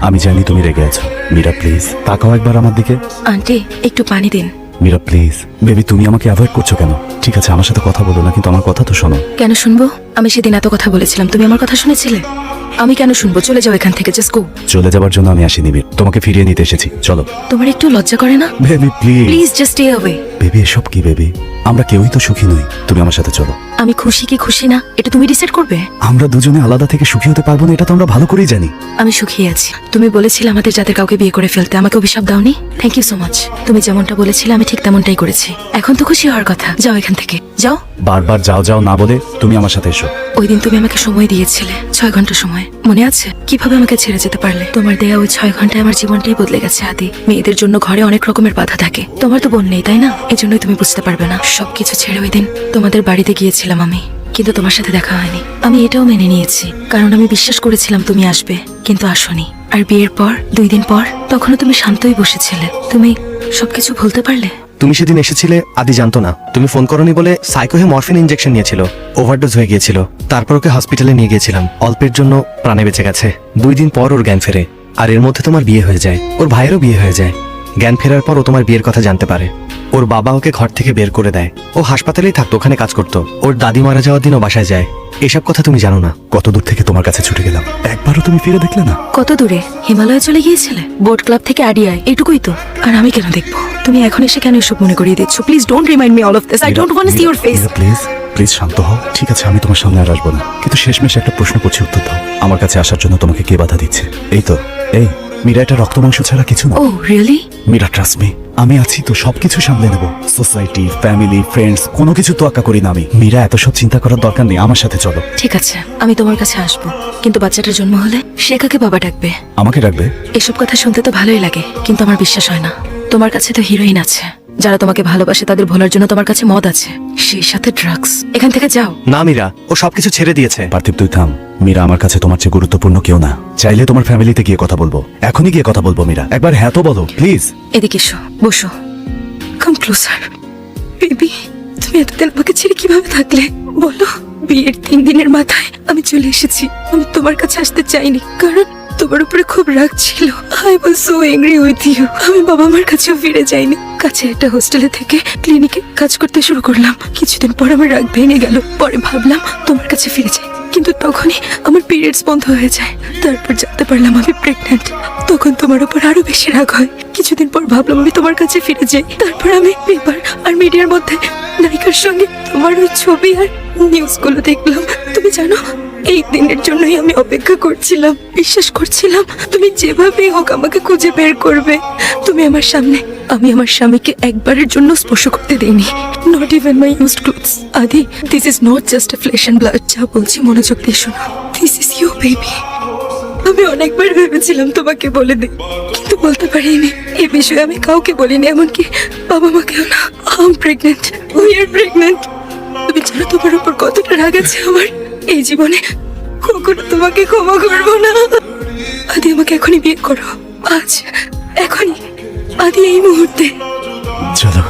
আমি জানি তুমি রেগে আছো। মীরা প্লিজ তাকাও একবার আমার দিকে। আন্টি একটু পানি দিন। মীরা প্লিজ। বেবি তুমি আমাকে অ্যাভয়েড করছো কেন? ঠিক আছে আমার সাথে কথা বলো না, কিন্তু আমার কথা তো শোনো। কেন শুনবো? আমি সেদিন এত কথা বলেছিলাম, তুমি আমার কথা শুনেছিলে? আমি কেন শুনবো? চলে যাও এখান থেকে, জাস্ট গো। চলে যাবার জন্য আমি আসিনি মীর, তোমাকে ফিরিয়ে নিতে এসেছি। চলো। তোমার একটু লজ্জা করে না? Baby please. Please just stay away. Baby এসব কি বেবি? আমরা কেউই তো সুখী নই, তুমি আমার সাথে চলো। আমি খুশি কি খুশি না এটা তুমি ডিসাইড করবে। আমরা দুজনে আলাদা থেকে সুখী হতে পারবো না, এটা তো আমরা ভালো করেই জানি। আমি সুখী আছি। তুমি বলেছিলে আমাদের যাদের কাউকে বিয়ে করে ফেলতে, আমাকে অভিশাপ দাওনি। Thank you so much. তুমি যেমনটা বলেছিলে আমি ঠিক তেমনটাই করেছি। এখন তো খুশি হওয়ার কথা, যাও এখান থেকে, যাও। বারবার যাও যাও না বলে তুমি আমার সাথে এসো। ওই দিন তুমি আমাকে সময় দিয়েছিলে, 6 ঘন্টা সময়, মনে আছে? কিভাবে আমাকে ছেড়ে যেতে পারলে? তোমার দেয়া ওই 6 ঘন্টায় আমার জীবনটাই বদলে গেছে আদি। মেয়েদের জন্য ঘরে অনেক রকমের বাধা থাকে, তোমার তো বোন নেই তাই না? এজন্যই তুমি বুঝতে পারবে না। সবকিছু ছেড়ে ওই দিন তোমাদের বাড়িতে গিয়েছিলাম আমি, কিন্তু তোমার সাথে দেখা হয়নি। আমি এটাও মেনে নিয়েছি, কারণ আমি বিশ্বাস করেছিলাম তুমি আসবে, কিন্তু আসোনি। আর বিয়ের পর 2 দিন পর তখনও তুমি শান্তই বসেছিলে। তুমি সবকিছু ভুলতে পারলে? তুমি সেদিন এসেছিলে, আদি জানতো না। তুমি ফোন করনি বলে সাইকোহে মরফিন ইনজেকশন নিয়েছিল, ওভারডোজ হয়ে গিয়েছিল। তারপর ওকে হসপিটালে নিয়ে গিয়েছিলাম, অল্পের জন্য প্রাণে বেঁচে গেছে। 2 দিন পর ওর জ্ঞান ফেরে, আর এর মধ্যে তোমার বিয়ে হয়ে যায়। ওর ভাইয়েরও বিয়ে হয়ে যায়। জ্ঞান ফেরার পর ও তোমার বিয়ের কথা জানতে পারে। ওর বাবা ওকে ঘর থেকে বের করে দেয়। ও হাসপাতালেই থাকতো, ওখানে কাজ করতো। ওর দাদি মারা যাওয়ার দিন ও বাসায় যায়। এসব কথা তুমি জানো না। কত দূর থেকে তোমার কাছে ছুটে গেলাম, একবারও তুমি ফিরে দেখলে না। কত দূরে? হিমালয়ে চলে গিয়েছিলে? বোট ক্লাব থেকে আডিয়ায়, এইটুকুই তো। আর আমি কেন দেখবো? তুমি এখন এসে কেন এসব মনে করিয়ে দিচ্ছ? Please don't remind me all of this. I don't want to see your face. Please please শান্ত হও। ঠিক আছে আমি তোমার সামনে আর আসবো না, কিন্তু শেষমেশ একটা প্রশ্ন করছি, উত্তর দাও। আমার কাছে আসার জন্য তোমাকে কে বাধা দিচ্ছে? এই তো এই মীরা, এটা রক্ত মাংস ছাড়া কিছু না। ও রিয়েলি? মীরা ট্রাস্ট মি, আমি আছি তো, সবকিছু সামলে নেব। সোসাইটি, ফ্যামিলি, ফ্রেন্ডস, কোনো কিছু তোয়াক্কা করি না আমি। মীরা এত সব চিন্তা করার দরকার নেই, আমার সাথে চলো। ঠিক আছে আমি তোমার কাছে আসবো, কিন্তু বাচ্চাটার জন্ম হলে সে কাকে বাবা ডাকবে? আমাকে রাখবে? এসব কথা শুনতে তো ভালোই লাগে, কিন্তু আমার বিশ্বাস হয় না। তোমার কাছে তো হিরোইন আছে, যারা তোমাকে ভালোবাসে, তাদের ভোলার জন্য তোমার কাছে মদ আছে, সেই সাথে ড্রাগস। এখান থেকে যাও। না মীরা, ও সবকিছু ছেড়ে দিয়েছে। পার্থিব তুই থাম। মীরা আমার কাছে তোমার চেয়ে গুরুত্বপূর্ণ কেউ না। চাইলে তোমার ফ্যামিলিতে গিয়ে কথা বলবো, এখনই গিয়ে কথা বলবো। মীরা একবার হ্যাঁ তো বলো প্লিজ। এদিকে এসো, বসো। কাম ক্লোজার। বেবি তুমি এতদিন আমাকে ছেড়ে কিভাবে থাকলে বলো? বিয়ের 3 দিনের মাথায় আমি চলে এসেছি। আমি তোমার কাছে আসতে চাইনি, কারণ তোমার উপরে খুব রাগ ছিল। I was so angry with you. আমি বাবা মার কাছেও ফিরে যাইনি, কাছে একটা হোস্টেলে থেকে ক্লিনিকে কাজ করতে শুরু করলাম। কিছুদিন পর আমার রাগ ভেঙে গেল। পরে ভাবলাম তোমার কাছে ফিরে যাই, কিন্তু তখনই আমার পিরিয়ডস বন্ধ হয়ে যায়। তারপর জানতে পারলাম আমি প্রেগন্যান্ট। তখন তোমার উপর আরো বেশি রাগ হয়। কিছুদিন পর ভাবলাম আমি তোমার কাছে ফিরে যাই। তারপর আমি পেপার আর মিডিয়ার মধ্যে নায়িকার সঙ্গে তোমার ওই ছবি আর নিউজগুলো দেখলাম। তুমি জানো, এই দিনের জন্যই আমি অপেক্ষা করছিলাম। বিশ্বাস করছিলাম তুমি যেভাবেই হোক আমাকে খুঁজে বের করবে। তুমি আমার সামনে। আমি আমার স্বামীকে একবারের জন্য স্পর্শ করতে দেইনি, not even my used clothes. Adi, this is not just a flesh and blood. যা বলছি মনোযোগ দিয়ে শোনো। This is you baby. আমি অনেকবার ভেবেছিলাম তোমাকে বলে দিই, কিন্তু বলতে পারিনি। এই বিষয়ে আমি কাউকে বলিনি, এমনকি বাবা মাকেও না। I am pregnant, we are pregnant. তুমি জানো তোমার উপর কতটা রাগ আছে আমার? এই জীবনে কখনো তোমাকে ক্ষমা করবো না। আদি আমাকে এখনই বিয়ে করো, আজ, এখনই, আদি, এই মুহূর্তে। চলো।